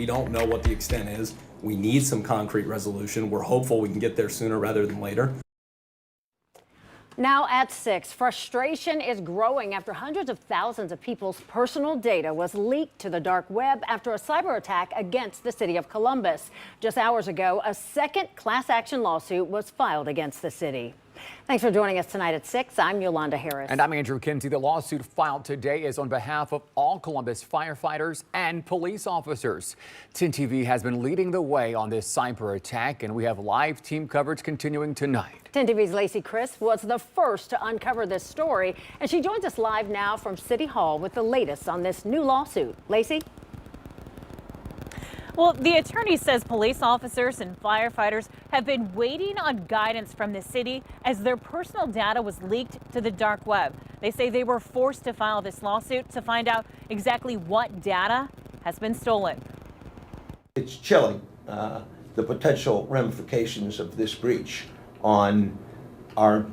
We don't know what the extent is. We need some concrete resolution. We're hopeful we can get there sooner rather than later. Now at 6, frustration is growing after hundreds of thousands of people's personal data was leaked to the dark web after a cyber attack against the city of Columbus. Just hours ago, a second class action lawsuit was filed against the city. Thanks for joining us tonight at 6. I'm Yolanda Harris. And I'm Andrew Kinsey. The lawsuit filed today is on behalf of all Columbus firefighters and police officers. 10 TV has been leading the way on this cyber attack, and we have live team coverage continuing tonight. 10 TV's Lacey Crisp was the first to uncover this story, and she joins us live now from City Hall with the latest on this new lawsuit. Lacey? Well, the attorney says police officers and firefighters have been waiting on guidance from the city as their personal data was leaked to the dark web. They say they were forced to file this lawsuit to find out exactly what data has been stolen. It's chilling, the potential ramifications of this breach on our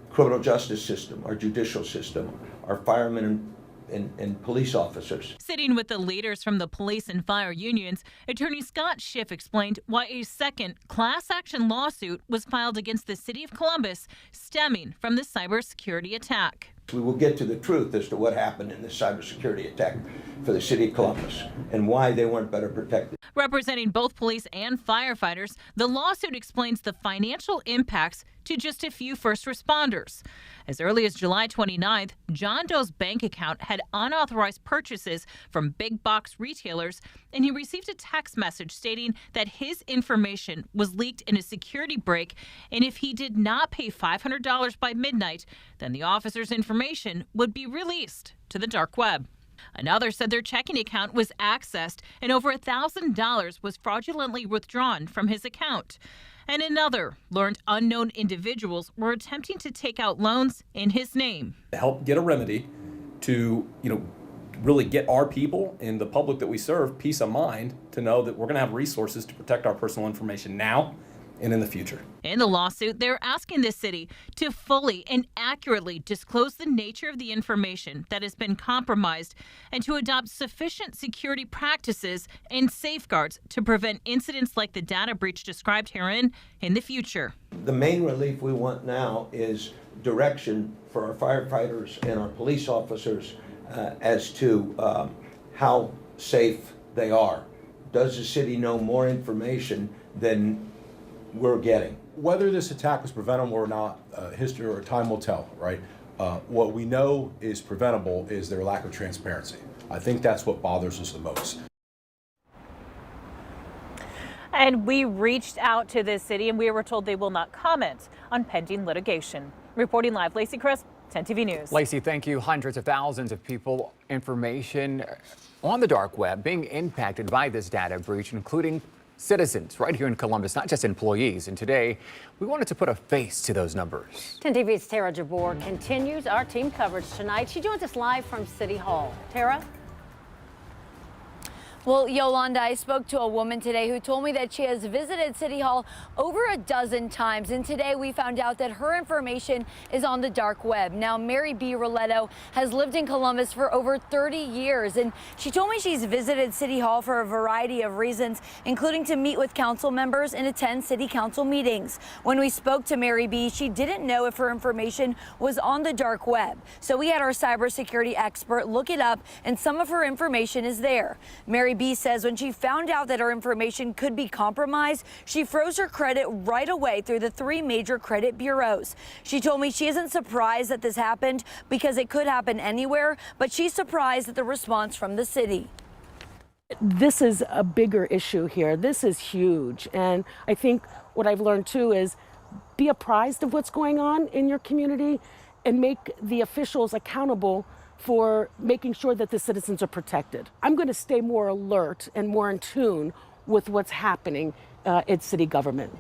criminal justice system, our judicial system, our firemen and police officers. Sitting with the leaders from the police and fire unions, Attorney Scott Schiff explained why a second class action lawsuit was filed against the city of Columbus stemming from the cybersecurity attack. We will get to the truth as to what happened in this cybersecurity attack for the city of Columbus and why they weren't better protected. Representing both police and firefighters, the lawsuit explains the financial impacts to just a few first responders. As early as July 29th, John Doe's bank account had unauthorized purchases from big box retailers, and he received a text message stating that his information was leaked in a security break, and if he did not pay $500 by midnight, then the officer's information would be released to the dark web. Another said their checking account was accessed and over $1,000 was fraudulently withdrawn from his account. And another learned unknown individuals were attempting to take out loans in his name. To help get a remedy to, really get our people and the public that we serve peace of mind to know that we're going to have resources to protect our personal information now and in the future. In the lawsuit, they're asking the city to fully and accurately disclose the nature of the information that has been compromised and to adopt sufficient security practices and safeguards to prevent incidents like the data breach described herein in the future. The main relief we want now is direction for our firefighters and our police officers as to how safe they are. Does the city know more information than we're getting? Whether this attack was preventable or not, history or time will tell, right? What we know is preventable is their lack of transparency. I think that's what bothers us the most. And we reached out to the city and we were told they will not comment on pending litigation. Reporting live, Lacey Crisp, 10 TV News. Lacey, thank you. Hundreds of thousands of people, information on the dark web being impacted by this data breach, including citizens right here in Columbus, not just employees. And today, we wanted to put a face to those numbers. 10 TV's Tara Jabor continues our team coverage tonight. She joins us live from City Hall. Tara? Well, Yolanda, I spoke to a woman today who told me that she has visited City Hall over a dozen times, and today we found out that her information is on the dark web. Now, Mary B. Roletto has lived in Columbus for over 30 years, and she told me she's visited City Hall for a variety of reasons, including to meet with council members and attend city council meetings. When we spoke to Mary B., she didn't know if her information was on the dark web, so we had our cybersecurity expert look it up, and some of her information is there. Mary B says when she found out that her information could be compromised, she froze her credit right away through the 3 major credit bureaus. She told me she isn't surprised that this happened because it could happen anywhere, but she's surprised at the response from the city. This is a bigger issue here. This is huge. And I think what I've learned too is be apprised of what's going on in your community and make the officials accountable for making sure that the citizens are protected. I'm going to stay more alert and more in tune with what's happening in city government.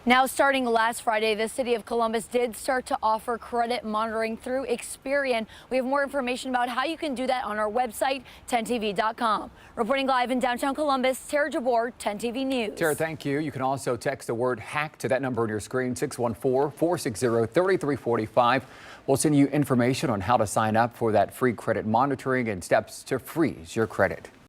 Now, starting last Friday, the city of Columbus did start to offer credit monitoring through Experian. We have more information about how you can do that on our website, 10tv.com. Reporting live in downtown Columbus, Tara Jabor, 10TV News. Tara, thank you. You can also text the word hack to that number on your screen, 614-460-3345. We'll send you information on how to sign up for that free credit monitoring and steps to freeze your credit.